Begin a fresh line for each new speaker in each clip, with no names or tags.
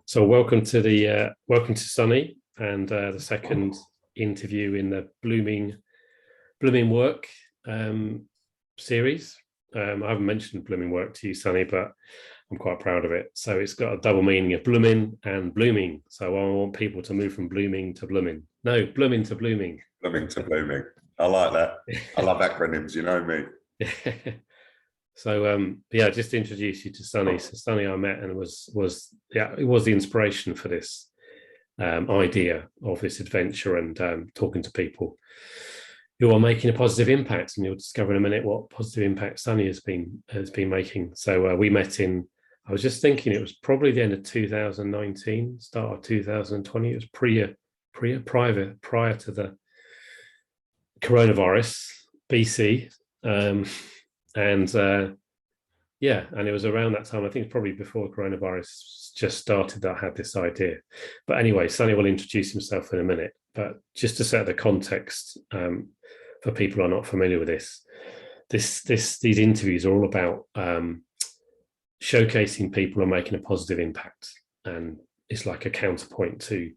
So welcome to Sunny and the second interview in the blooming work series. I haven't mentioned blooming work to you, Sunny, but I'm quite proud of it. So it's got a double meaning of blooming and blooming. So I want people to move from blooming to blooming. No, blooming to blooming.
Blooming to blooming. I like that. I love acronyms, you know me.
So just to introduce you to Sunny. So Sunny I met and it was the inspiration for this idea of this adventure and talking to people who are making a positive impact. And you'll discover in a minute what positive impact Sunny has been making. So we met I was just thinking it was probably the end of 2019, start of 2020. It was prior to the coronavirus, BC. And it was around that time, I think probably before coronavirus just started, that I had this idea. But anyway, Sunny will introduce himself in a minute. But just to set the context for people who are not familiar with these interviews are all about showcasing people who are making a positive impact. And it's like a counterpoint to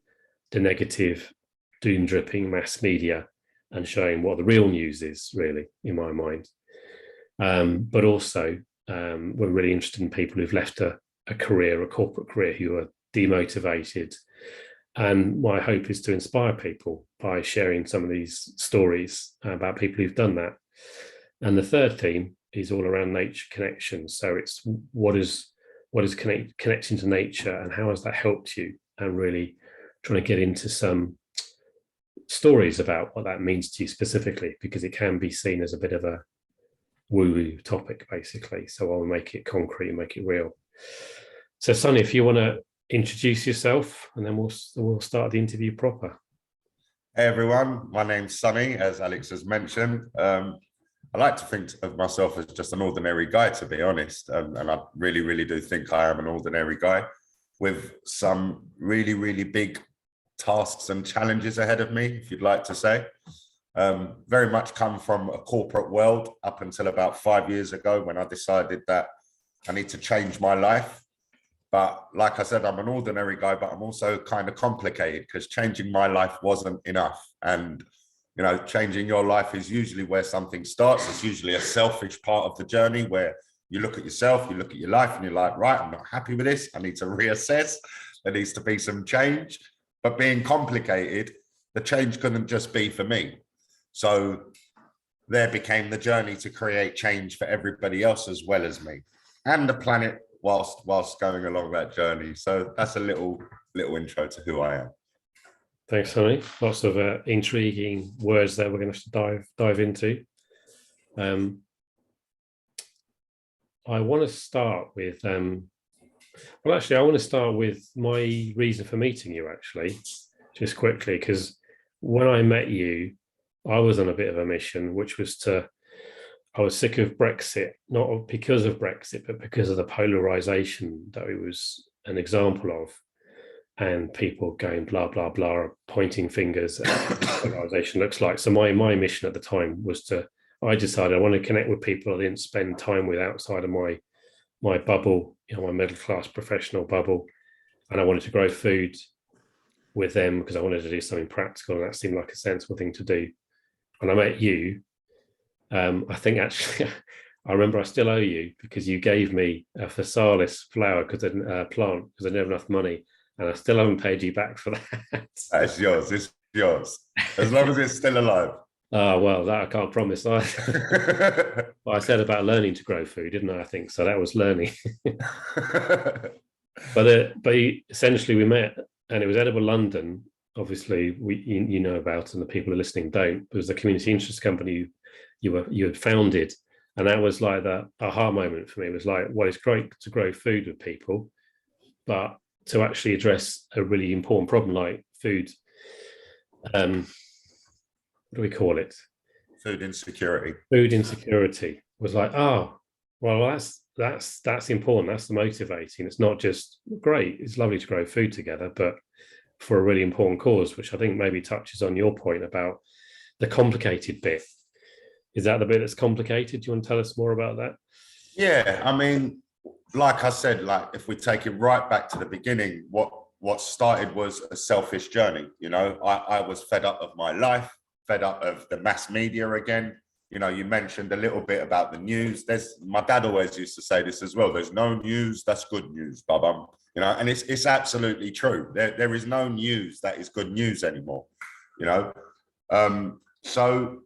the negative, doom-dripping mass media and showing what the real news is, really, in my mind. But also, we're really interested in people who've left a corporate career, who are demotivated. And my hope is to inspire people by sharing some of these stories about people who've done that. And the third theme is all around nature connection. So it's what is connecting to nature and how has that helped you? And really trying to get into some stories about what that means to you specifically, because it can be seen as a bit of a woo-woo topic, basically. So I'll make it concrete and make it real. So Sunny, if you want to introduce yourself, and then we'll start the interview proper.
Hey everyone, my name's Sunny, as Alex has mentioned. I like to think of myself as just an ordinary guy, to be honest, and I really, really do think I am an ordinary guy with some really, really big tasks and challenges ahead of me, if you'd like to say. Very much come from a corporate world up until about 5 years ago, when I decided that I need to change my life. But like I said, I'm an ordinary guy, but I'm also kind of complicated, because changing my life wasn't enough. And, you know, changing your life is usually where something starts. It's usually a selfish part of the journey where you look at yourself, you look at your life and you're like, right, I'm not happy with this. I need to reassess. There needs to be some change. But being complicated, the change couldn't just be for me. So there became the journey to create change for everybody else as well as me and the planet whilst going along that journey. So that's a little intro to who I am.
Thanks, Sonny. Lots of intriguing words that we're going to have to dive into. I want to start with I want to start with my reason for meeting you, actually, just quickly, because when I met you, I was on a bit of a mission, which was I was sick of Brexit, not because of Brexit, but because of the polarization that it was an example of, and people going blah, blah, blah, pointing fingers at what polarization looks like. So my mission at the time was I decided I want to connect with people I didn't spend time with outside of my bubble, my middle-class professional bubble. And I wanted to grow food with them because I wanted to do something practical, and that seemed like a sensible thing to do. And I met you. I think actually, I remember I still owe you, because you gave me a physalis flower plant because I didn't have enough money, and I still haven't paid you back for that.
It's yours. It's yours. As long as it's still alive.
Oh, well, that I can't promise either. But I said about learning to grow food, didn't I? I think so. That was learning. But essentially we met, and it was Edible London. Obviously, you know about, and the people who are listening don't. It was the community interest company you had founded, and that was like the aha moment for me. It was like, well, it's great to grow food with people, but to actually address a really important problem like food, what do we call it?
Food insecurity.
Food insecurity was like, oh, well, that's important. That's the motivating. It's not just great. It's lovely to grow food together, but for a really important cause, which I think maybe touches on your point about the complicated bit. Is that the bit that's complicated? Do you want to tell us more about that?
Yeah, I mean, like I said, like if we take it right back to the beginning, what started was a selfish journey. You know, I was fed up of my life, fed up of the mass media again. You know, you mentioned a little bit about the news. My dad always used to say this as well. There's no news that's good news, Bubba. You know, and it's absolutely true. There is no news that is good news anymore. You know, so.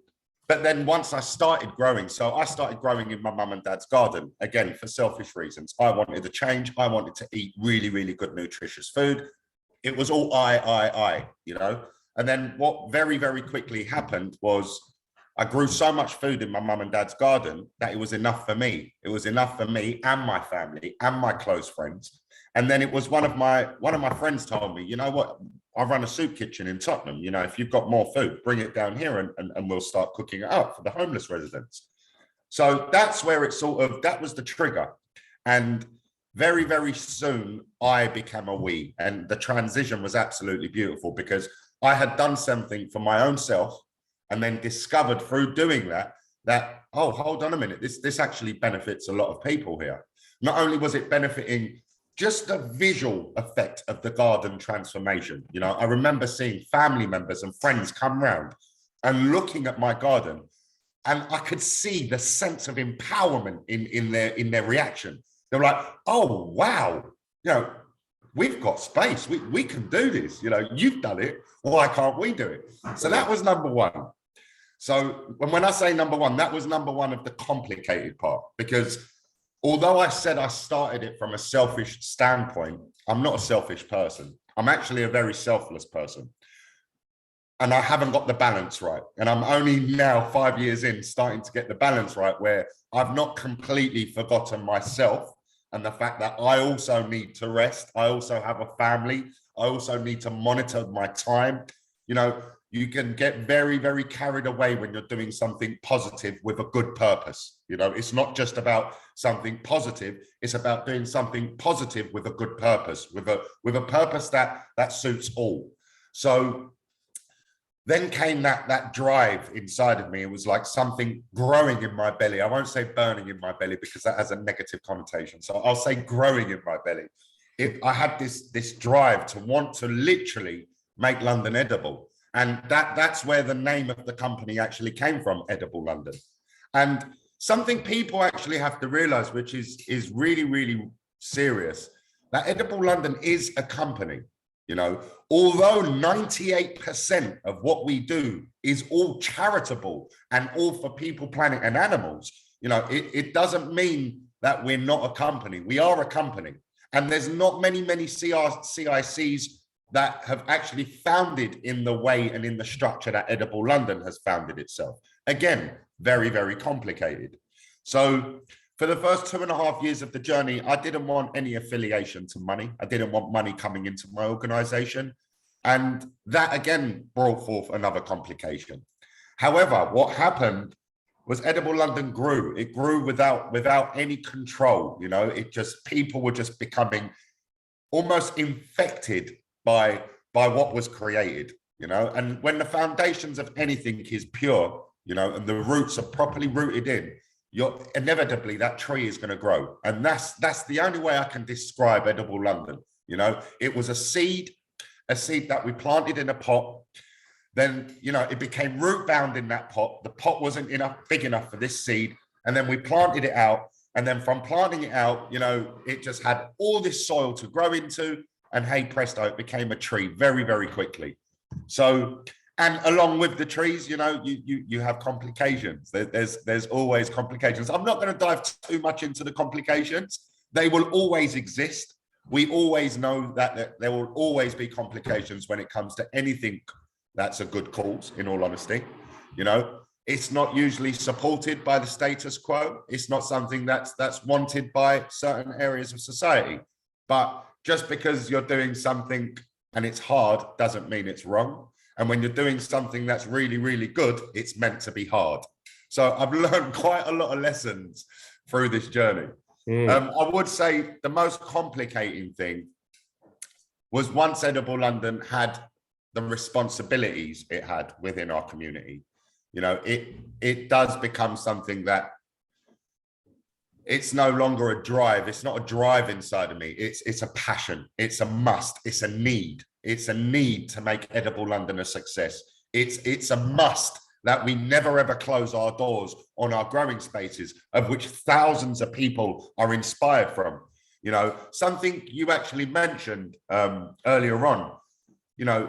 But then once I started growing, so I started growing in my mum and dad's garden, again, for selfish reasons. I wanted to change. I wanted to eat really, really good, nutritious food. It was all I, you know. And then what very, very quickly happened was I grew so much food in my mum and dad's garden that it was enough for me. It was enough for me and my family and my close friends. And then it was one of my friends told me, you know what? I run a soup kitchen in Tottenham. You know, if you've got more food, bring it down here and we'll start cooking it up for the homeless residents. So that's where it that was the trigger. And very, very soon I became a we. And the transition was absolutely beautiful because I had done something for my own self and then discovered through doing that, oh, hold on a minute, this actually benefits a lot of people here. Not only was it benefiting just the visual effect of the garden transformation. You know, I remember seeing family members and friends come round and looking at my garden, and I could see the sense of empowerment in their reaction. They were like, oh, wow, you know, we've got space. We can do this. You know, you've done it. Why can't we do it? So that was number one. So when I say number one, that was number one of the complicated part, because although I said I started it from a selfish standpoint, I'm not a selfish person. I'm actually a very selfless person. And I haven't got the balance right. And I'm only now 5 years in starting to get the balance right, where I've not completely forgotten myself and the fact that I also need to rest. I also have a family. I also need to monitor my time. You know, you can get very, very carried away when you're doing something positive with a good purpose. You know, it's not just about something positive. It's about doing something positive with a good purpose, with a purpose that suits all. So then came that drive inside of me. It was like something growing in my belly. I won't say burning in my belly because that has a negative connotation. So I'll say growing in my belly. I had this drive to want to literally make London edible. And that's where the name of the company actually came from, Edible London. And something people actually have to realize, which is really, really serious, that Edible London is a company. You know, although 98% of what we do is all charitable and all for people, planet, and animals, you know, it doesn't mean that we're not a company. We are a company. And there's not many CICs that have actually founded in the way and in the structure that Edible London has founded itself. Again, very, very complicated. So for the first 2.5 years of the journey, I didn't want any affiliation to money. I didn't want money coming into my organization. And that again brought forth another complication. However, what happened was Edible London grew. It grew without any control. You know, people were just becoming almost infected by what was created, you know. And when the foundations of anything is pure, you know, and the roots are properly rooted in, inevitably that tree is going to grow. And that's the only way I can describe Edible London. You know, it was a seed that we planted in a pot. Then, you know, it became root bound in that pot. The pot wasn't big enough for this seed. And then we planted it out. And then from planting it out, you know, it just had all this soil to grow into. And hey, presto, it became a tree very, very quickly. So, and along with the trees, you know, you have complications. There's always complications. I'm not going to dive too much into the complications. They will always exist. We always know that there will always be complications when it comes to anything that's a good cause, in all honesty. You know, it's not usually supported by the status quo. It's not something that's wanted by certain areas of society. But just because you're doing something and it's hard doesn't mean it's wrong. And when you're doing something that's really, really good, it's meant to be hard. So I've learned quite a lot of lessons through this journey. I would say the most complicating thing was once Edible London had the responsibilities it had within our community. You know, it does become something that It's no longer a drive. It's not a drive inside of me. It's a passion. It's a must. It's a need. It's a need to make Edible London a success. It's a must that we never ever close our doors on our growing spaces, of which thousands of people are inspired from. You know, something you actually mentioned earlier on, you know,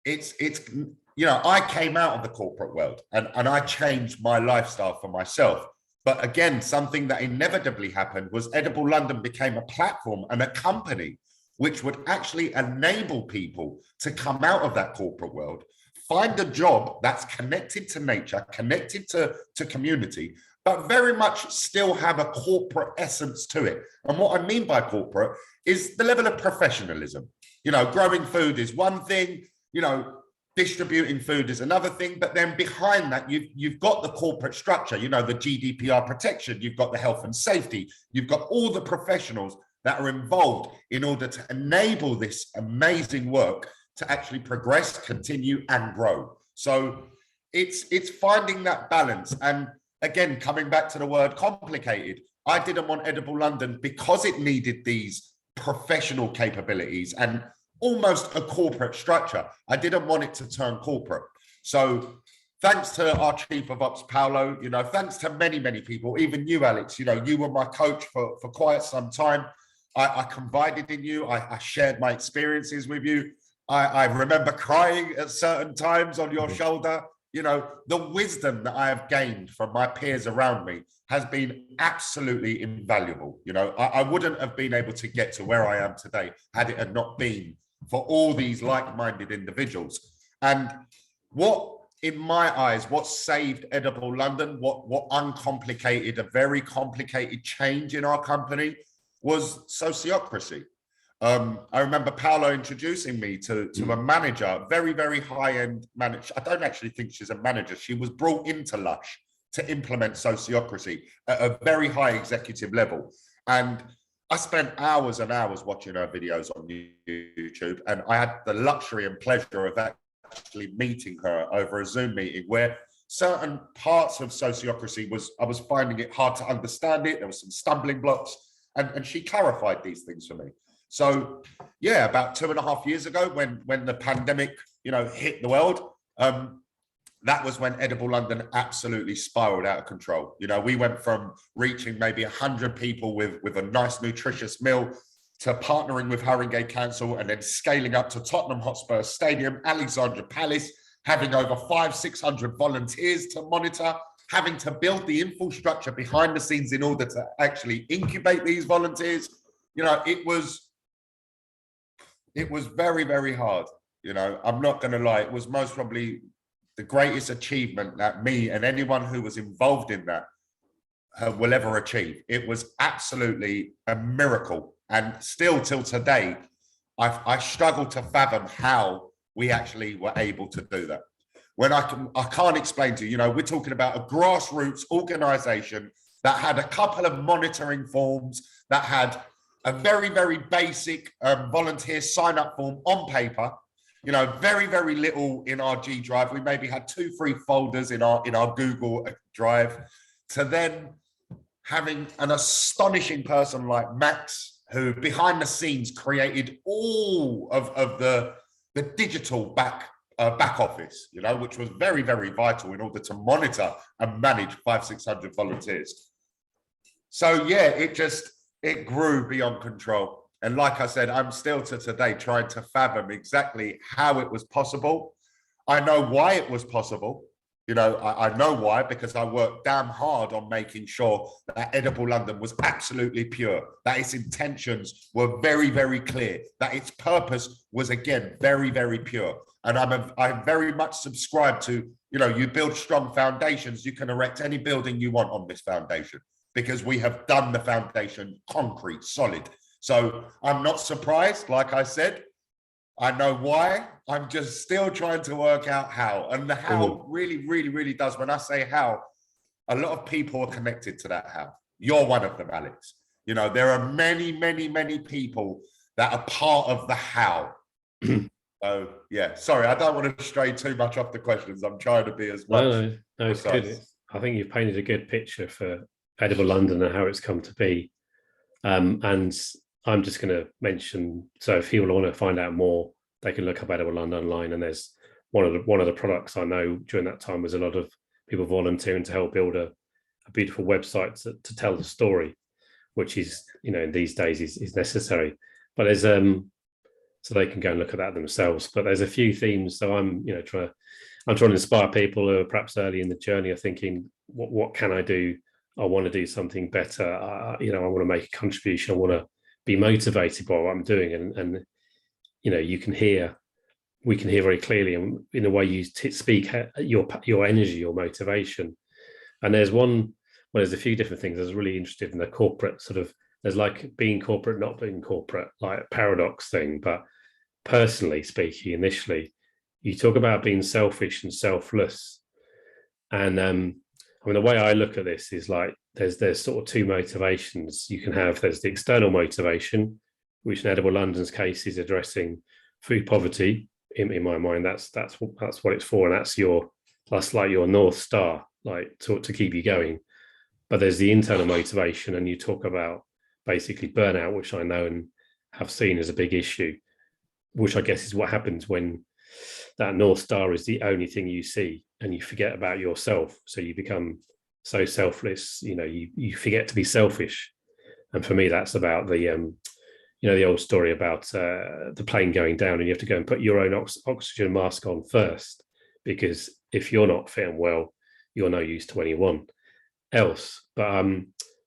I came out of the corporate world and I changed my lifestyle for myself. But again, something that inevitably happened was Edible London became a platform and a company which would actually enable people to come out of that corporate world, find a job that's connected to nature, connected to community, but very much still have a corporate essence to it. And what I mean by corporate is the level of professionalism. You know, growing food is one thing, you know, distributing food is another thing, but then behind that, you've got the corporate structure, you know, the GDPR protection, you've got the health and safety, you've got all the professionals that are involved in order to enable this amazing work to actually progress, continue, and grow. So it's finding that balance. And again, coming back to the word complicated, I didn't want Edible London because it needed these professional capabilities and almost a corporate structure. I didn't want it to turn corporate. So thanks to our chief of ops, Paolo, you know, thanks to many, many people, even you, Alex, you know, you were my coach for quite some time. I confided in you. I shared my experiences with you. I remember crying at certain times on your shoulder. You know, the wisdom that I have gained from my peers around me has been absolutely invaluable. You know, I wouldn't have been able to get to where I am today had it had not been for all these like-minded individuals. And what, in my eyes, what saved Edible London, what uncomplicated a very complicated change in our company was sociocracy. I remember Paolo introducing me to a manager, very, very high-end manager. I don't actually think she's a manager. She was brought into Lush to implement sociocracy at a very high executive level. And I spent hours and hours watching her videos on YouTube, and I had the luxury and pleasure of actually meeting her over a Zoom meeting where certain parts of sociocracy I was finding it hard to understand it. There were some stumbling blocks, and she clarified these things for me. So yeah, about 2.5 years ago, when the pandemic, you know, hit the world, that was when Edible London absolutely spiraled out of control. You know, we went from reaching maybe 100 people with a nice, nutritious meal to partnering with Haringey Council and then scaling up to Tottenham Hotspur Stadium, Alexandra Palace, having over 500-600 volunteers to monitor, having to build the infrastructure behind the scenes in order to actually incubate these volunteers. You know, it was very, very hard. You know, I'm not going to lie. It was most probably the greatest achievement that me and anyone who was involved in that will ever achieve. It was absolutely a miracle. And still till today, I struggle to fathom how we actually were able to do that. When I can't explain to you, you know, we're talking about a grassroots organization that had a couple of monitoring forms, that had a very, very basic volunteer sign-up form on paper. You know, very, very little in our G Drive. We maybe had 2-3 folders in our Google Drive, to then having an astonishing person like Max, who behind the scenes created all of the digital back office, you know, which was very, very vital in order to monitor and manage 500-600 volunteers. So yeah, it grew beyond control. And like I said, I'm still to today trying to fathom exactly how it was possible. I know why it was possible. You know, I know why, because I worked damn hard on making sure that Edible London was absolutely pure, that its intentions were very, very clear, that its purpose was, again, very, very pure. And I very much subscribe to, you know, you build strong foundations, you can erect any building you want on this foundation, because we have done the foundation concrete, solid. So I'm not surprised, like I said. I know why. I'm just still trying to work out how. And the how really, really, really does. When I say how, a lot of people are connected to that how. You're one of them, Alex. You know, there are many, many, many people that are part of the how. So, yeah, sorry, I don't want to stray too much off the questions. I'm trying to be as much.
No, it's good. I think you've painted a good picture for Edible London and how it's come to be. And I'm just going to mention, so if people want to find out more, they can look up Edible London online. And there's one of the products I know during that time was a lot of people volunteering to help build a beautiful website to tell the story, which is, in these days is necessary. But there's so they can go and look at that themselves. But there's a few themes. So I'm trying to inspire people who are perhaps early in the journey of thinking, what can I do? I want to do something better. I want to make a contribution. I want to be motivated by what I'm doing. And we can hear very clearly in the way you speak your energy, your motivation. And there's a few different things. I was really interested in the corporate there's like being corporate, not being corporate, like a paradox thing. But personally speaking, initially, you talk about being selfish and selfless. And the way I look at this is like there's sort of two motivations you can have. There's the external motivation, which in Edible London's case is addressing food poverty. In my mind, that's what it's for, and that's like your North Star, like to keep you going. But there's the internal motivation, and you talk about basically burnout, which I know and have seen as a big issue, which I guess is what happens when that North Star is the only thing you see and you forget about yourself. So you become so selfless, you forget to be selfish. And for me, that's about the old story about the plane going down and you have to go and put your own oxygen mask on first, because if you're not fit and well, you're no use to anyone else. But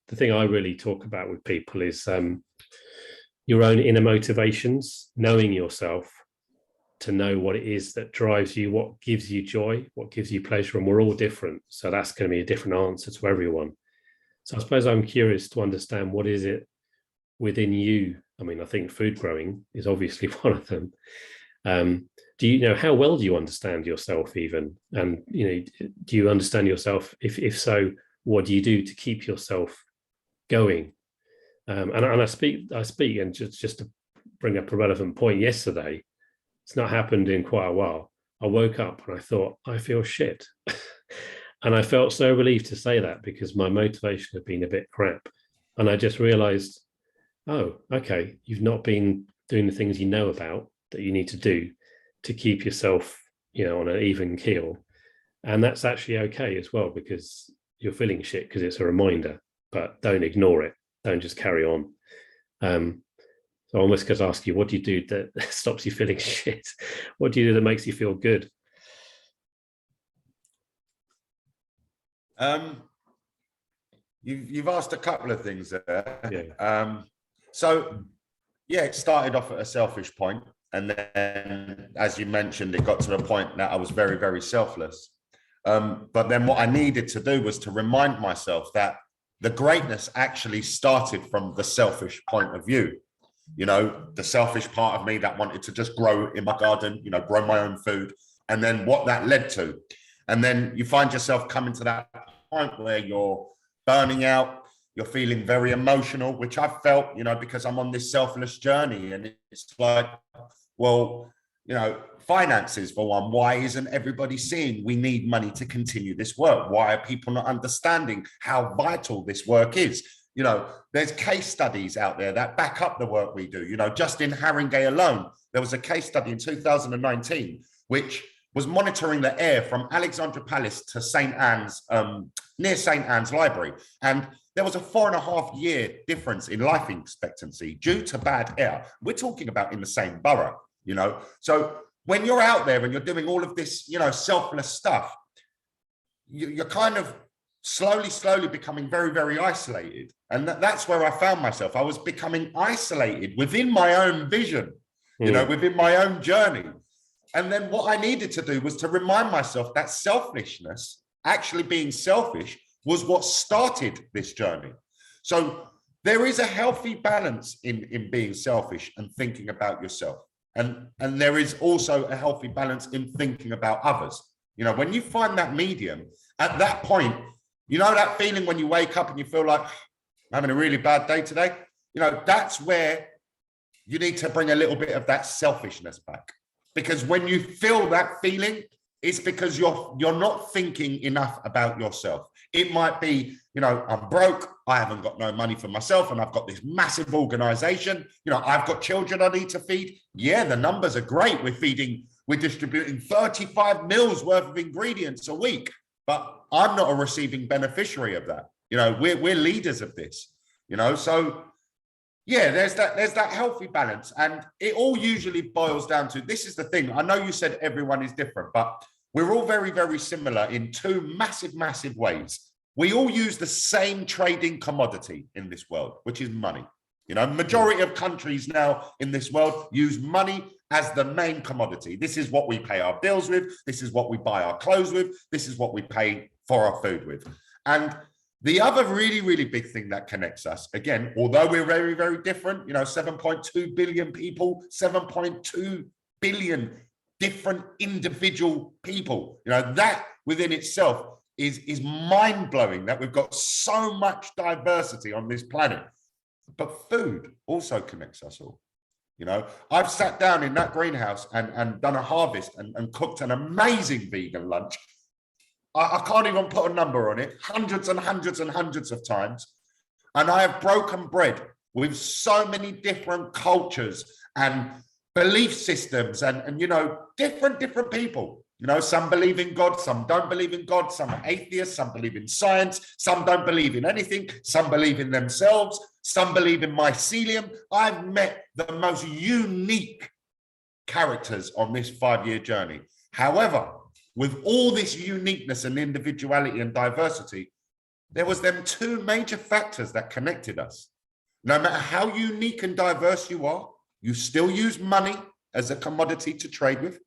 the thing I really talk about with people is your own inner motivations, knowing yourself, to know what it is that drives you, what gives you joy, what gives you pleasure. And we're all different. So that's going to be a different answer to everyone. So I suppose I'm curious to understand, what is it within you? I mean, I think food growing is obviously one of them. How well do you understand yourself even? And, do you understand yourself? If so, what do you do to keep yourself going? And I speak, and just to bring up a relevant point, yesterday, it's not happened in quite a while. I woke up and I thought, I feel shit. And I felt so relieved to say that, because my motivation had been a bit crap. And I just realized, oh, okay, you've not been doing the things you know about that you need to do to keep yourself, on an even keel. And that's actually okay as well, because you're feeling shit because it's a reminder, but don't ignore it. Don't just carry on. So I almost could ask you, what do you do that stops you feeling shit? What do you do that makes you feel good?
You've asked a couple of things there.
Yeah.
It started off at a selfish point, and then, as you mentioned, it got to the point that I was very, very selfless. But then what I needed to do was to remind myself that the greatness actually started from the selfish point of view. The selfish part of me that wanted to just grow in my garden, grow my own food, and then what that led to. And then you find yourself coming to that point where you're burning out, you're feeling very emotional, which I felt, because I'm on this selfless journey. And it's like, well, finances for one. Why isn't everybody seeing we need money to continue this work? Why are people not understanding how vital this work is? There's case studies out there that back up the work we do. Just in Haringey alone, there was a case study in 2019, which was monitoring the air from Alexandra Palace to St. Anne's, near St. Anne's Library. And there was a 4.5-year difference in life expectancy due to bad air. We're talking about in the same borough, So when you're out there and you're doing all of this, selfless stuff, you're kind of slowly becoming very, very isolated. And that's where I found myself. I was becoming isolated within my own vision, within my own journey. And then what I needed to do was to remind myself that selfishness, actually being selfish, was what started this journey. So there is a healthy balance in being selfish and thinking about yourself. And there is also a healthy balance in thinking about others. When you find that medium, at that point, that feeling when you wake up and you feel like, I'm having a really bad day today, that's where you need to bring a little bit of that selfishness back. Because when you feel that feeling, it's because you're not thinking enough about yourself. It might be, you know, I'm broke, I haven't got no money for myself, and I've got this massive organization. You know, I've got children I need to feed. Yeah, the numbers are great. We're distributing 35 mils worth of ingredients a week, but I'm not a receiving beneficiary of that. You know, we're leaders of this, you know, so yeah, there's that healthy balance. And it all usually boils down to, this is the thing. I know you said everyone is different, but we're all very, very similar in two massive, massive ways. We all use the same trading commodity in this world, which is money. You know, majority of countries now in this world use money as the main commodity. This is what we pay our bills with. This is what we buy our clothes with. This is what we pay for our food with. And the other really, really big thing that connects us, again, although we're very, very different, you know, 7.2 billion people, 7.2 billion different individual people, you know, that within itself is mind-blowing that we've got so much diversity on this planet. But food also connects us all. You know, I've sat down in that greenhouse and done a harvest and cooked an amazing vegan lunch. I can't even put a number on it, hundreds and hundreds and hundreds of times. And I have broken bread with so many different cultures and belief systems and you know, different people. You know, some believe in God, some don't believe in God, some are atheists, some believe in science, some don't believe in anything, some believe in themselves, some believe in mycelium. I've met the most unique characters on this 5-year journey. However, with all this uniqueness and individuality and diversity, there was them two major factors that connected us. No matter how unique and diverse you are, you still use money as a commodity to trade with.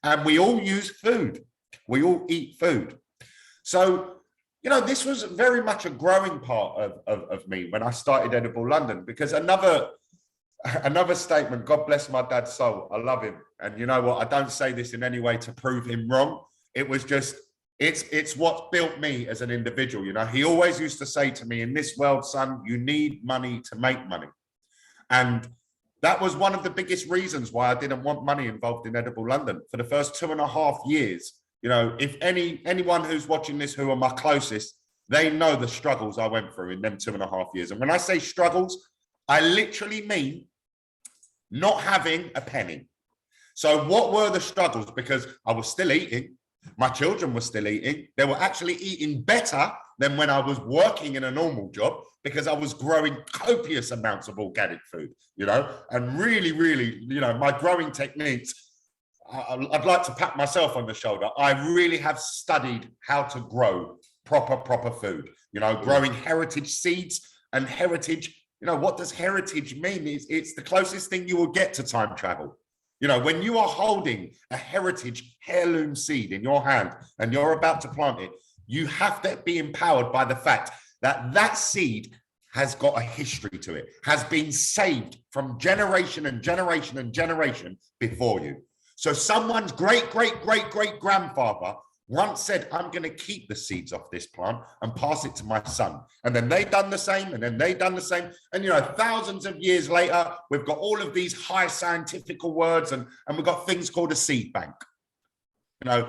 And we all use food. We all eat food. So, you know, this was very much a growing part of me when I started Edible London, because another statement, God bless my dad's soul, I love him. And you know what, I don't say this in any way to prove him wrong. It was just, it's what built me as an individual. You know, he always used to say to me, in this world, son, you need money to make money. And that was one of the biggest reasons why I didn't want money involved in Edible London. For the first 2.5 years, you know, if anyone who's watching this who are my closest, they know the struggles I went through in them 2.5 years. And when I say struggles, I literally mean not having a penny. So what were the struggles? Because I was still eating. My children were still eating. They were actually eating better than when I was working in a normal job, because I was growing copious amounts of organic food, you know, and really, really, you know, my growing techniques, I'd like to pat myself on the shoulder. I really have studied how to grow proper food, you know, growing heritage seeds and heritage. You know, what does heritage mean? It's the closest thing you will get to time travel. You know, when you are holding a heritage heirloom seed in your hand and you're about to plant it, you have to be empowered by the fact that that seed has got a history to it, has been saved from generation and generation and generation before you. So someone's great grandfather once said, I'm going to keep the seeds off this plant and pass it to my son. And then they done the same, and then they done the same. And, you know, thousands of years later, we've got all of these high scientific words, and we've got things called a seed bank. You know,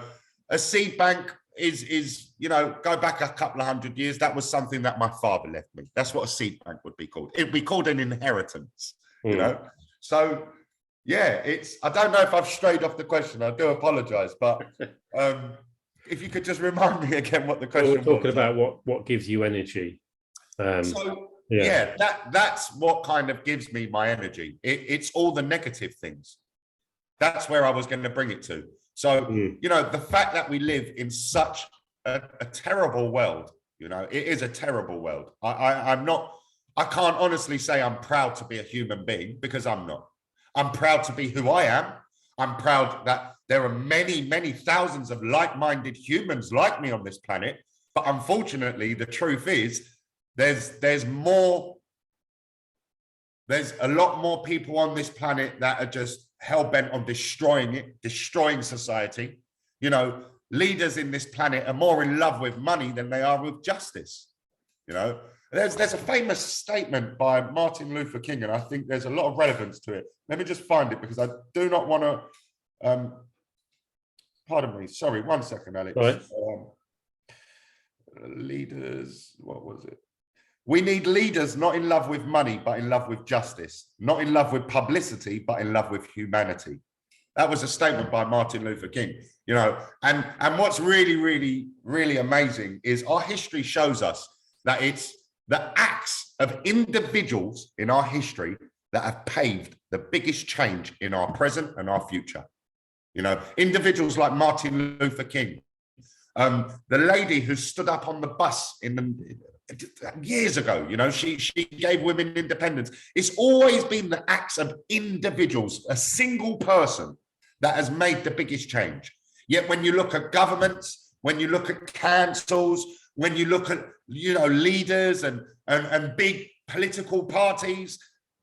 a seed bank is, you know, go back a couple of 100 years, that was something that my father left me. That's what a seed bank would be called. It'd be called an inheritance, you know? So, yeah, I don't know if I've strayed off the question. I do apologize, but if you could just remind me again what the question was.
We're talking about what gives you energy.
That's what kind of gives me my energy. It's all the negative things. That's where I was going to bring it to. So, you know, the fact that we live in such a terrible world, you know, it is a terrible world. I can't honestly say I'm proud to be a human being, because I'm not. I'm proud to be who I am. I'm proud that there are many thousands of like-minded humans like me on this planet. But unfortunately, the truth is there's a lot more people on this planet that are just hell-bent on destroying society. You know, leaders in this planet are more in love with money than they are with justice. You know, there's a famous statement by Martin Luther King, and I think there's a lot of relevance to it. Let me just find it, because I do not want to pardon me. Sorry, 1 second, Alex.
Right.
Leaders, what was it? We need leaders not in love with money, but in love with justice, not in love with publicity, but in love with humanity. That was a statement by Martin Luther King, you know, and what's really, really, really amazing is our history shows us that it's the acts of individuals in our history that have paved the biggest change in our present and our future. You know, individuals like Martin Luther King, the lady who stood up on the bus years ago, you know, she gave women independence. It's always been the acts of individuals, a single person that has made the biggest change. Yet when you look at governments, when you look at councils, when you look at, you know, leaders and big political parties,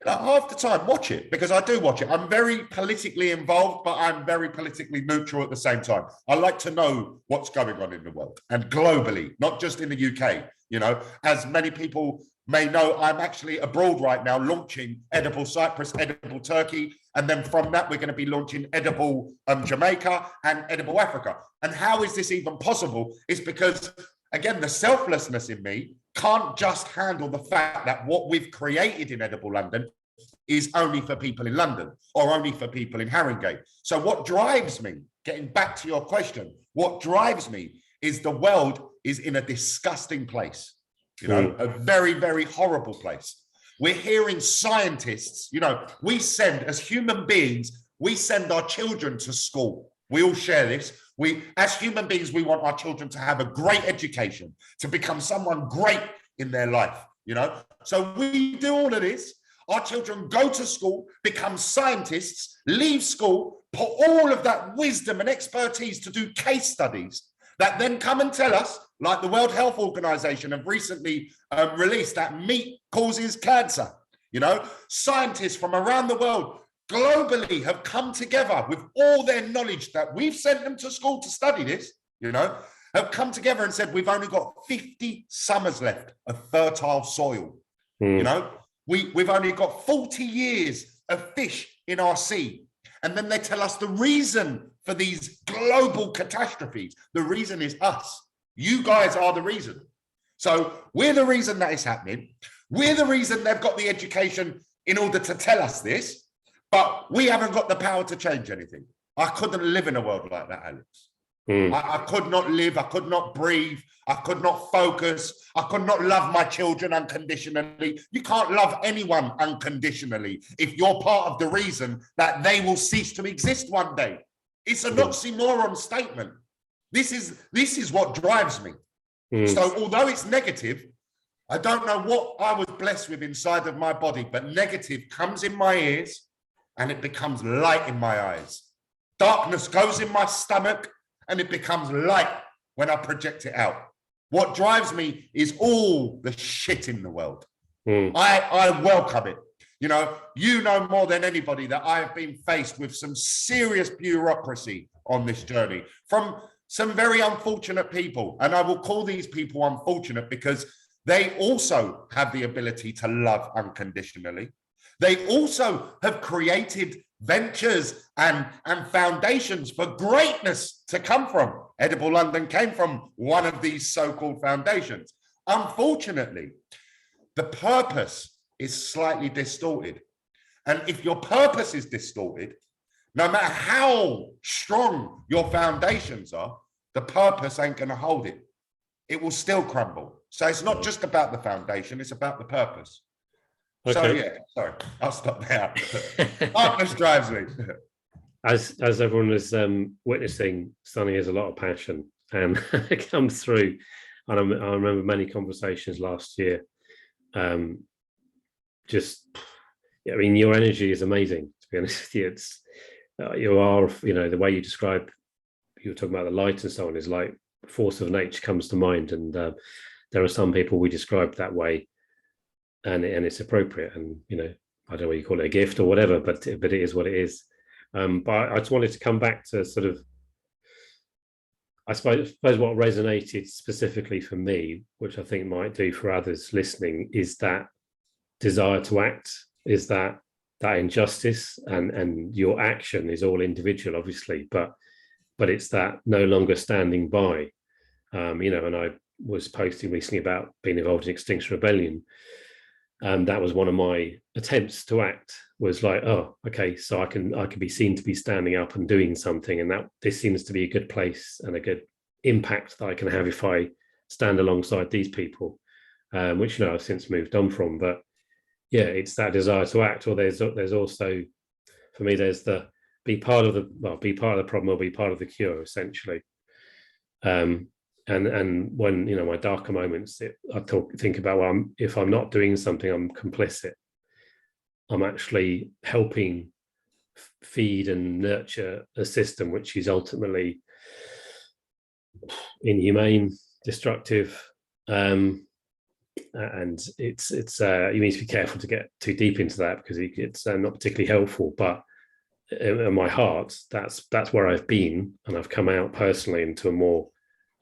half the time, watch it, because I do watch it. I'm very politically involved, but I'm very politically neutral at the same time. I like to know what's going on in the world and globally, not just in the UK. You know, as many people may know, I'm actually abroad right now launching Edible Cyprus, Edible Turkey. And then from that, we're going to be launching Edible Jamaica and Edible Africa. And how is this even possible? It's because, again, the selflessness in me can't just handle the fact that what we've created in Edible London is only for people in London or only for people in Haringey. So what drives me, getting back to your question, what drives me is the world is in a disgusting place, you know, a very, very horrible place. We're hearing scientists, you know, we send, as human beings, we send our children to school. We all share this. As human beings, we want our children to have a great education, to become someone great in their life, you know. So we do all of this. Our children go to school, become scientists, leave school, put all of that wisdom and expertise to do case studies that then come and tell us, like the World Health Organization have recently released, that meat causes cancer. You know, scientists from around the world globally have come together with all their knowledge that we've sent them to school to study this, you know, have come together and said, we've only got 50 summers left of fertile soil. You know, we've only got 40 years of fish in our sea. And then they tell us the reason for these global catastrophes. The reason is us. You guys are the reason. So we're the reason that is happening. We're the reason they've got the education in order to tell us this, but we haven't got the power to change anything. I couldn't live in a world like that, Alex. I could not live. I could not breathe. I could not focus. I could not love my children unconditionally. You can't love anyone unconditionally if you're part of the reason that they will cease to exist one day. It's an oxymoron statement. This is what drives me. So although it's negative, I don't know what I was blessed with inside of my body, but negative comes in my ears and it becomes light in my eyes. Darkness goes in my stomach and it becomes light when I project it out. What drives me is all the shit in the world. I welcome it. You know more than anybody that I have been faced with some serious bureaucracy on this journey from some very unfortunate people. And I will call these people unfortunate because they also have the ability to love unconditionally. They also have created ventures and foundations for greatness to come from. Edible London came from one of these so-called foundations. Unfortunately, the purpose is slightly distorted. And if your purpose is distorted, no matter how strong your foundations are, the purpose ain't going to hold it. It will still crumble. So it's not just about the foundation, it's about the purpose. Okay. So yeah, sorry, I'll stop there. Darkness drives me.
As everyone is witnessing, Sonny has a lot of passion and it comes through. And I remember many conversations last year. I mean, your energy is amazing, to be honest with you. It's the way you describe, you were talking about the light and so on, is like force of nature comes to mind. And there are some people we describe that way, and it's appropriate. And I don't know whether you call it a gift or whatever, but it is what it is. But I just wanted to come back to sort of, I suppose what resonated specifically for me, which I think might do for others listening, is that desire to act, is that injustice, and your action is all individual, obviously, but but it's that no longer standing by. And I was posting recently about being involved in Extinction Rebellion. That was one of my attempts to act, was like, oh, okay, so I can be seen to be standing up and doing something, and that this seems to be a good place and a good impact that I can have if I stand alongside these people, which I've since moved on from. But yeah, it's that desire to act. Or there's also, for me, there's the be part of the problem or be part of the cure, essentially. And when my darker moments, I think about, well, if I'm not doing something, I'm complicit. I'm actually helping feed and nurture a system which is ultimately inhumane, destructive, and it's you need to be careful to get too deep into that, because it's not particularly helpful. But in my heart, that's where I've been, and I've come out personally into a more,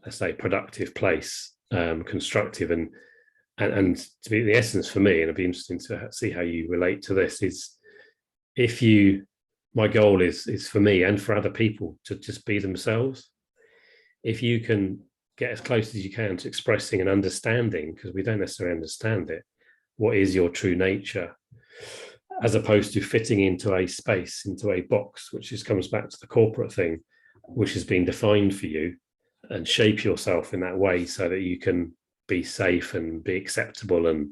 let's say, productive place, constructive, and to be the essence for me, and it'd be interesting to see how you relate to this, is my goal is for me and for other people to just be themselves. If you can get as close as you can to expressing and understanding, because we don't necessarily understand it, what is your true nature, as opposed to fitting into a space, into a box, which just comes back to the corporate thing, which has been defined for you, and shape yourself in that way so that you can be safe and be acceptable and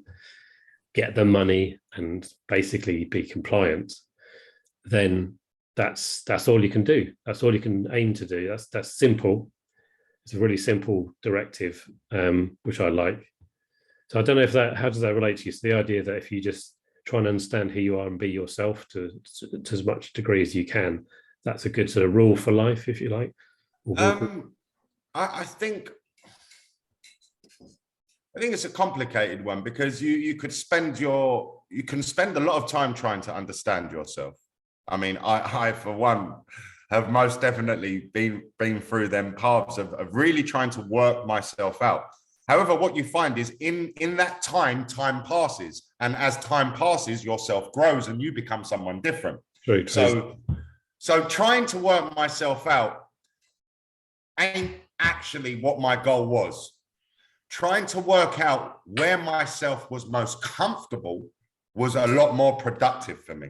get the money and basically be compliant, then that's all you can do. That's all you can aim to do. That's simple. It's a really simple directive, which I like. So I don't know how does that relate to you? So the idea that if you just try and understand who you are and be yourself to as much degree as you can, that's a good sort of rule for life, if you like.
I think it's a complicated one, because you can spend a lot of time trying to understand yourself. I mean, I for one have most definitely been through them paths of really trying to work myself out. However, what you find is in that time passes, and as time passes, yourself grows and you become someone different.
Very true.
So trying to work myself out ain't actually what my goal was. Trying to work out where myself was most comfortable was a lot more productive for me.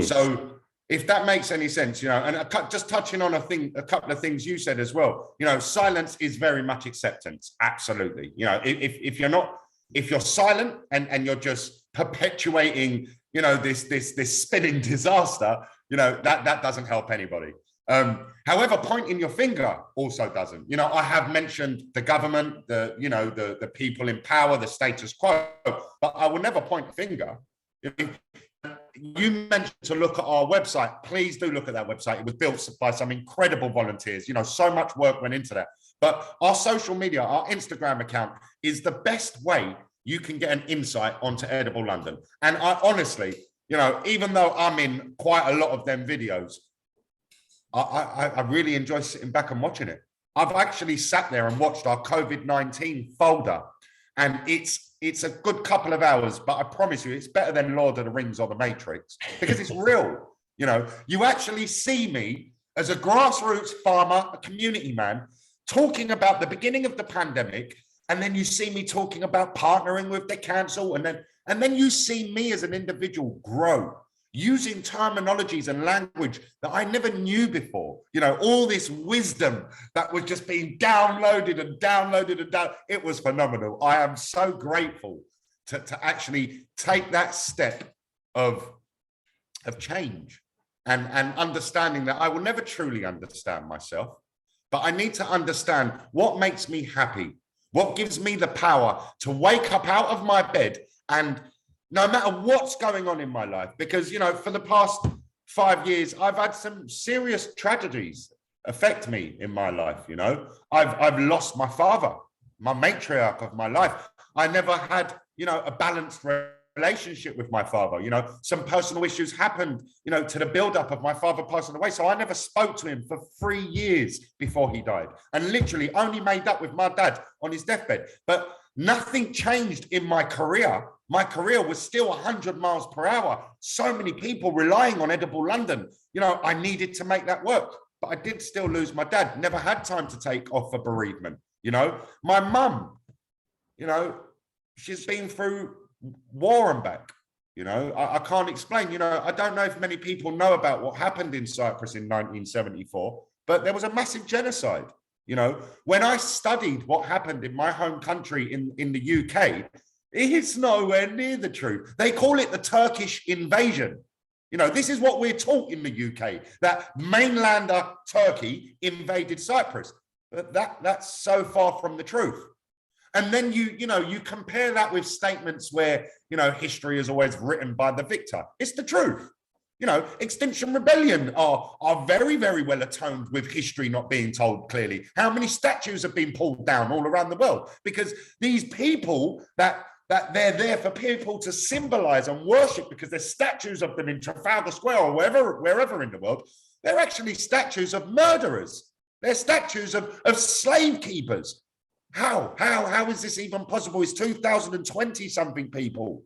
So if that makes any sense, and just touching on a couple of things you said as well, silence is very much acceptance. Absolutely. If you're silent and you're just perpetuating, this spinning disaster, that doesn't help anybody. However, pointing your finger also doesn't. I have mentioned the government, the people in power, the status quo, but I will never point a finger. You mentioned to look at our website. Please do look at that website. It was built by some incredible volunteers. So much work went into that. But our social media, our Instagram account, is the best way you can get an insight onto Edible London. And I honestly, even though I'm in quite a lot of them videos, I really enjoy sitting back and watching it. I've actually sat there and watched our COVID-19 folder, and it's a good couple of hours, but I promise you, it's better than Lord of the Rings or The Matrix, because it's real. You actually see me as a grassroots farmer, a community man, talking about the beginning of the pandemic, and then you see me talking about partnering with the council, and then you see me as an individual grow, using terminologies and language that I never knew before. All this wisdom that was just being downloaded and downloaded and down. It was phenomenal. I am so grateful to actually take that step of change and understanding that I will never truly understand myself, but I need to understand what makes me happy, what gives me the power to wake up out of my bed, and no matter what's going on in my life, because, for the past 5 years, I've had some serious tragedies affect me in my life. I've lost my father, my matriarch of my life. I never had, a balanced relationship with my father. Some personal issues happened, to the buildup of my father passing away. So I never spoke to him for 3 years before he died, and literally only made up with my dad on his deathbed. But nothing changed in my career. My career was still 100 miles per hour. So many people relying on Edible London. I needed to make that work. but I did still lose my dad. Never had time to take off for bereavement. You know, my mum, you know, she's been through war and back. You know, I can't explain. You know, I don't know if many people know about what happened in Cyprus in 1974, but there was a massive genocide. You know, when I studied what happened in my home country in the UK, it's nowhere near the truth. They call it the Turkish invasion. You know, this is what we're taught in the UK, that mainlander Turkey invaded Cyprus. But that's so far from the truth. And then you compare that with statements where, you know, history is always written by the victor. It's the truth. You know, Extinction Rebellion are very, very well atoned with history not being told clearly. How many statues have been pulled down all around the world? Because these people that they're there for people to symbolize and worship, because there's statues of them in Trafalgar Square or wherever in the world, they're actually statues of murderers. They're statues of slave keepers. How is this even possible? It's 2020 something, people.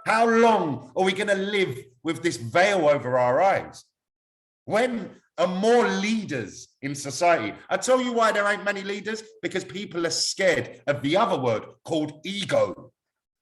How long are we going to live with this veil over our eyes? When are more leaders in society? I tell you why there ain't many leaders, because people are scared of the other word called ego.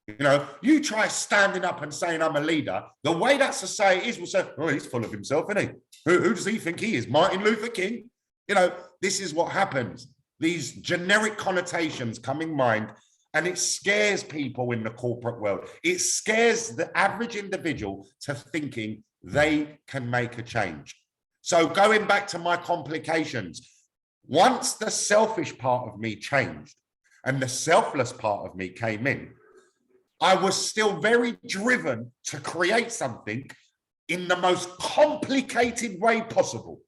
You know, you try standing up and saying I'm a leader, the way that society is will say, oh, he's full of himself, isn't he? Who does he think he is? Martin Luther King? You know, this is what happens. These generic connotations come in mind, and it scares people in the corporate world. It scares the average individual to thinking they can make a change. So going back to my complications, once the selfish part of me changed and the selfless part of me came in, I was still very driven to create something in the most complicated way possible.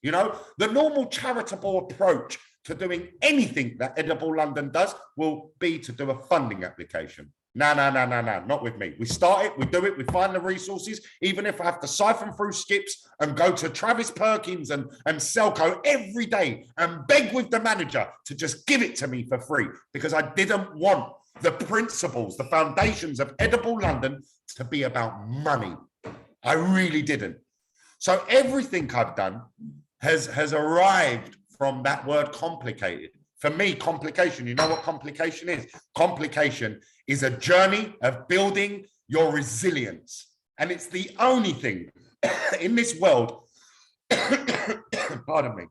You know, the normal charitable approach to doing anything that Edible London does will be to do a funding application. No, not with me. We start it, we do it, we find the resources, even if I have to siphon through skips and go to Travis Perkins and Selco every day and beg with the manager to just give it to me for free, because I didn't want the principles, the foundations of Edible London to be about money. I really didn't. So everything I've done has arrived from that word complicated. For me, complication, you know what complication is? Complication is a journey of building your resilience. And it's the only thing in this world, pardon me,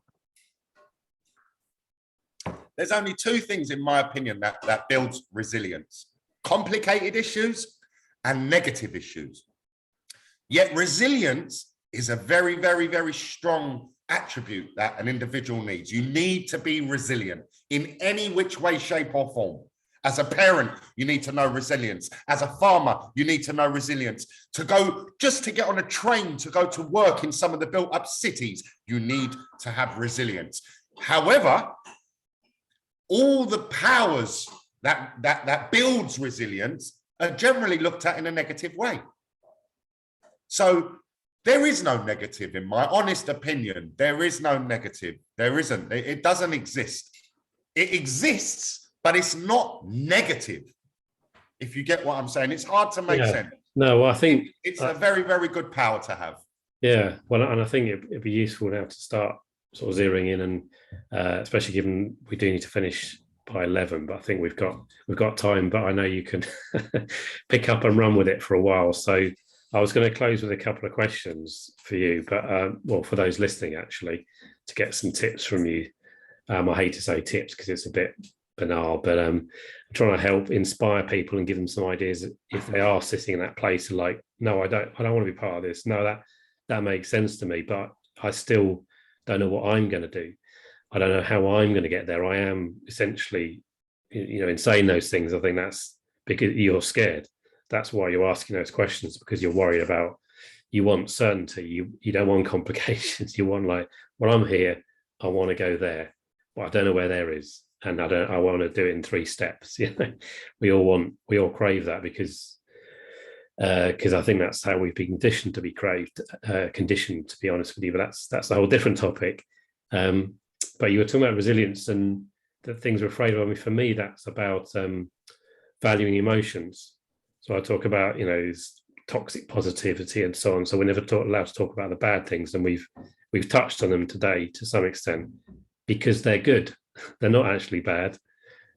there's only two things, in my opinion, that builds resilience: complicated issues and negative issues. Yet resilience is a very, very, very strong attribute that an individual needs. You need to be resilient in any which way, shape, or form. As a parent, you need to know resilience. As a farmer, you need to know resilience. Just to get on a train to go to work in some of the built-up cities, you need to have resilience. However, all the powers that builds resilience are generally looked at in a negative way. So there is no negative, in my honest opinion. There is no negative. There isn't. It doesn't exist. It exists, but it's not negative. If you get what I'm saying, it's hard to make sense.
No, well, I think
it's a very, very good power to have.
Yeah, well, and I think it'd be useful now to start sort of zeroing in, and especially given we do need to finish by 11, but I think we've got time. But I know you can pick up and run with it for a while. So I was going to close with a couple of questions for you, but well, for those listening, actually, to get some tips from you. I hate to say tips because it's a bit banal, but I'm trying to help inspire people and give them some ideas if they are sitting in that place of like, no, I don't want to be part of this. No, that makes sense to me, but I still don't know what I'm going to do. I don't know how I'm going to get there. I am essentially, in saying those things, I think that's because you're scared. That's why you're asking those questions, because you're worried about, you want certainty. You don't want complications. You want like, well, I'm here. I want to go there, but I don't know where there is. And I want to do it in 3 steps. We all crave that because I think that's how we've been conditioned to be conditioned, to be honest with you, but that's a whole different topic. But you were talking about resilience and the things we're afraid of. I mean, for me, that's about valuing emotions. So I talk about, toxic positivity and so on. So we're never allowed to talk about the bad things, and we've we've touched on them today to some extent because they're good. They're not actually bad.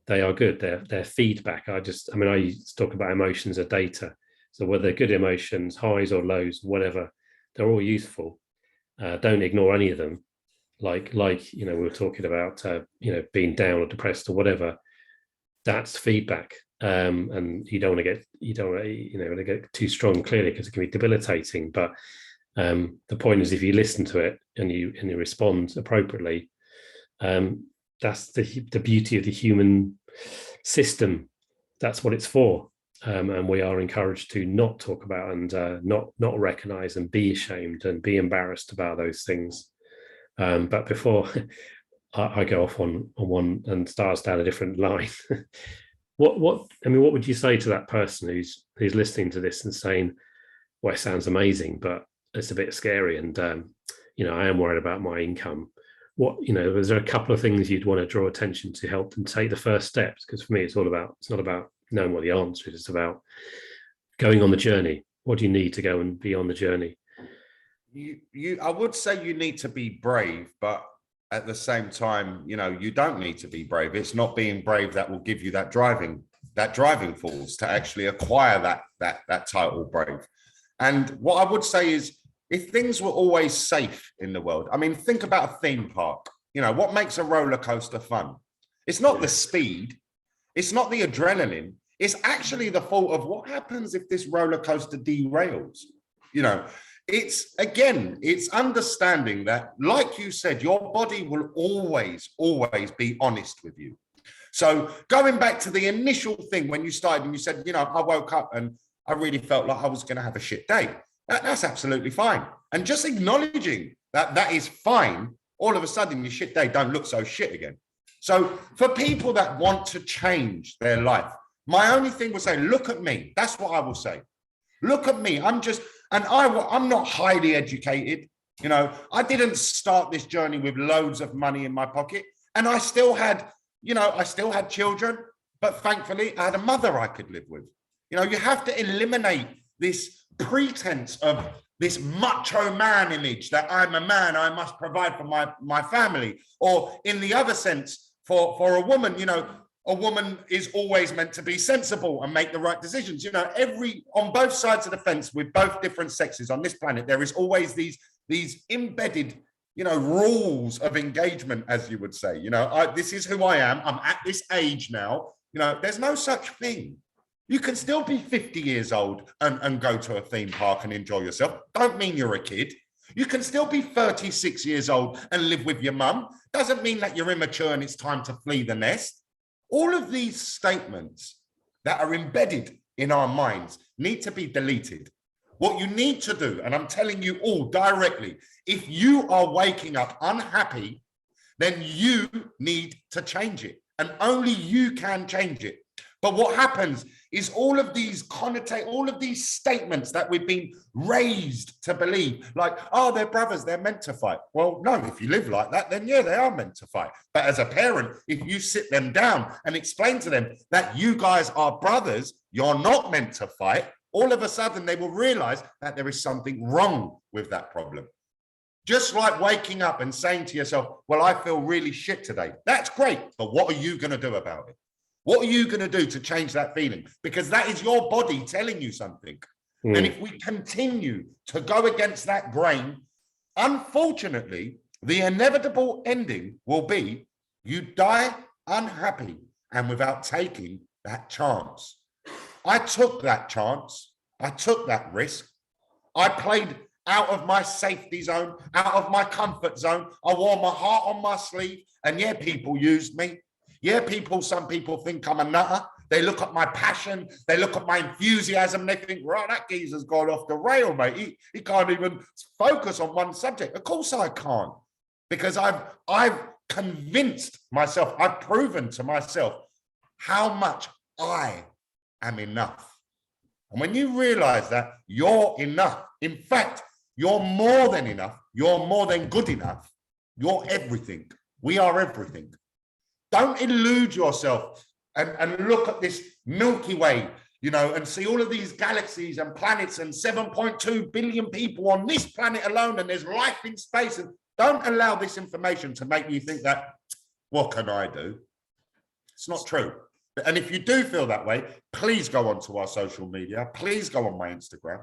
They are good. They're feedback. I used to talk about emotions are data. So whether they're good emotions, highs or lows, whatever, they're all useful. Don't ignore any of them. Like we were talking about, being down or depressed or whatever. That's feedback, and you don't want to get too strong, clearly, because it can be debilitating. But the point is, if you listen to it and you respond appropriately, that's the beauty of the human system. That's what it's for, and we are encouraged to not talk about and not recognize and be ashamed and be embarrassed about those things. But before I go off on one and starts down a different line, what would you say to that person who's listening to this and saying, well, it sounds amazing, but it's a bit scary, and I am worried about my income. Is there a couple of things you'd want to draw attention to help them take the first steps? Because for me, it's not about knowing what the answer is. It's about going on the journey. What do you need to go and be on the journey?
I would say you need to be brave, but at the same time, you don't need to be brave. It's not being brave that will give you that driving force to actually acquire that title brave. And what I would say is, if things were always safe in the world, think about a theme park. What makes a roller coaster fun? It's not the speed. It's not the adrenaline. It's actually the thought of what happens if this roller coaster derails. It's understanding that, like you said, your body will always be honest with you. So going back to the initial thing when you started and you said, I woke up and I really felt like I was going to have a shit day. That's absolutely fine. And just acknowledging that is fine, all of a sudden your shit day don't look so shit again. So for people that want to change their life, my only thing would say, look at me. That's what I will say. Look at me. I'm not highly educated. I didn't start this journey with loads of money in my pocket, and I still had children, but thankfully I had a mother I could live with. You have to eliminate this pretense of this macho man image that I'm a man, I must provide for my family. Or in the other sense, for a woman, a woman is always meant to be sensible and make the right decisions. On both sides of the fence with both different sexes on this planet, there is always these embedded, rules of engagement, as you would say. This is who I am. I'm at this age now. There's no such thing. You can still be 50 years old and go to a theme park and enjoy yourself. Don't mean you're a kid. You can still be 36 years old and live with your mum. Doesn't mean that you're immature and it's time to flee the nest. All of these statements that are embedded in our minds need to be deleted. What you need to do, and I'm telling you all directly, if you are waking up unhappy, then you need to change it. And only you can change it. But what happens is all of these statements that we've been raised to believe, like, oh, they're brothers, they're meant to fight. Well, no, if you live like that, then yeah, they are meant to fight. But as a parent, if you sit them down and explain to them that you guys are brothers, you're not meant to fight, all of a sudden they will realize that there is something wrong with that problem. Just like waking up and saying to yourself, well, I feel really shit today. That's great, but what are you going to do about it? What are you going to do to change that feeling? Because that is your body telling you something. And if we continue to go against that grain, unfortunately, the inevitable ending will be you die unhappy and without taking that chance. I took that chance. I took that risk. I played out of my safety zone, out of my comfort zone. I wore my heart on my sleeve. And yeah, people used me. Yeah, some people think I'm a nutter. They look at my passion. They look at my enthusiasm. They think, right, that geezer's gone off the rail, mate. He can't even focus on one subject. Of course I can't, because I've convinced myself, I've proven to myself how much I am enough. And when you realize that you're enough, in fact, you're more than enough, you're more than good enough, you're everything. We are everything. Don't elude yourself and look at this Milky Way, and see all of these galaxies and planets and 7.2 billion people on this planet alone, and there's life in space. And Don't allow this information to make you think that, what can I do? It's not true. And if you do feel that way, please go onto our social media. Please go on my Instagram.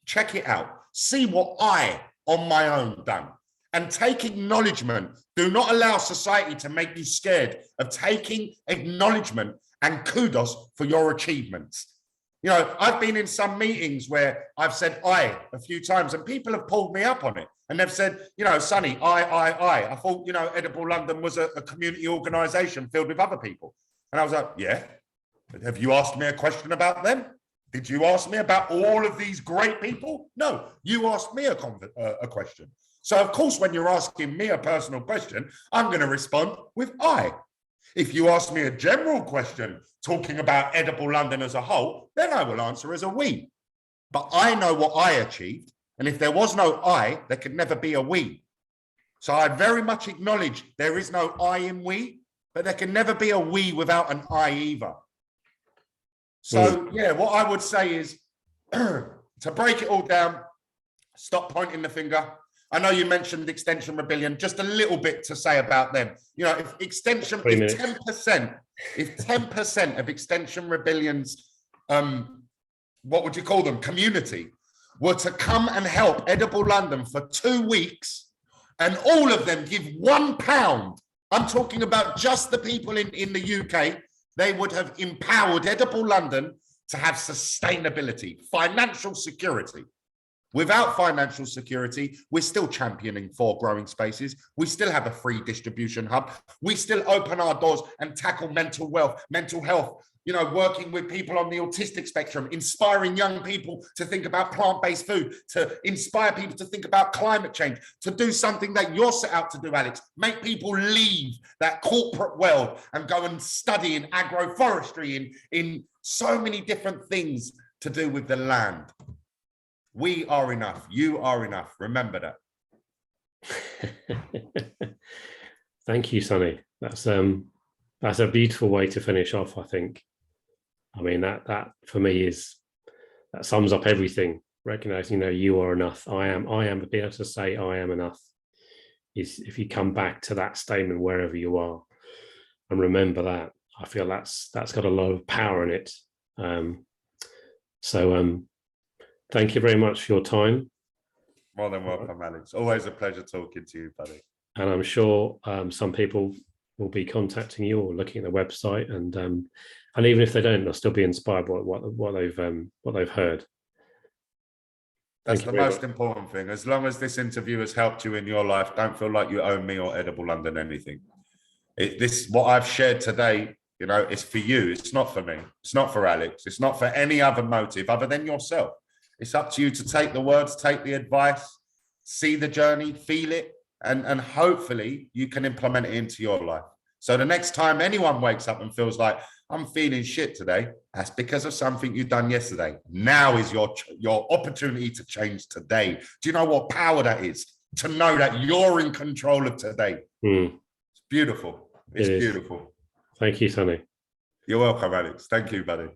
Check it out. See what I, on my own, done. And take acknowledgement. Do not allow society to make you scared of taking acknowledgement and kudos for your achievements. You know, I've been in some meetings where I've said I a few times and people have pulled me up on it. And they've said, you know, Sonny, I. I thought, you know, Edible London was a community organisation filled with other people. And I was like, yeah. Have you asked me a question about them? Did you ask me about all of these great people? No, you asked me a question. So, of course, when you're asking me a personal question, I'm going to respond with I. If you ask me a general question talking about Edible London as a whole, then I will answer as a we. But I know what I achieved. And if there was no I, there could never be a we. So I very much acknowledge there is no I in we, but there can never be a we without an I either. So, yeah, what I would say is to break it all down, stop pointing the finger. I know you mentioned Extension Rebellion, just a little bit to say about them. You know, if 10% of Extension Rebellion's, what would you call them, community, were to come and help Edible London for 2 weeks, and all of them give £1, I'm talking about just the people in the UK, they would have empowered Edible London to have sustainability, financial security. Without financial security, we're still championing 4 growing spaces. We still have a free distribution hub. We still open our doors and tackle mental health, you know, working with people on the autistic spectrum, inspiring young people to think about plant-based food, to inspire people to think about climate change, to do something that you're set out to do, Alex, make people leave that corporate world and go and study in agroforestry, in so many different things to do with the land. We are enough. You are enough. Remember
that. Thank you, Sonny. That's a beautiful way to finish off, I think. I mean, that for me that sums up everything. Recognizing, you know, you are enough. I am, being able to say I am enough is, if you come back to that statement wherever you are and remember that, I feel that's got a lot of power in it. Thank you very much for your time.
More than welcome, Alex. Always a pleasure talking to you, buddy.
And I'm sure some people will be contacting you or looking at the website, and even if they don't, they'll still be inspired by what they've heard.
That's the most important thing. As long as this interview has helped you in your life, don't feel like you owe me or Edible London anything. What I've shared today, you know, it's for you. It's not for me. It's not for Alex. It's not for any other motive other than yourself. It's up to you to take the words, take the advice, see the journey, feel it, and hopefully you can implement it into your life. So the next time anyone wakes up and feels like, I'm feeling shit today, that's because of something you've done yesterday. Now is your opportunity to change today. Do you know what power that is? To know that you're in control of today. It's beautiful. It's beautiful.
Thank you, Sonny.
You're welcome, Alex. Thank you, buddy.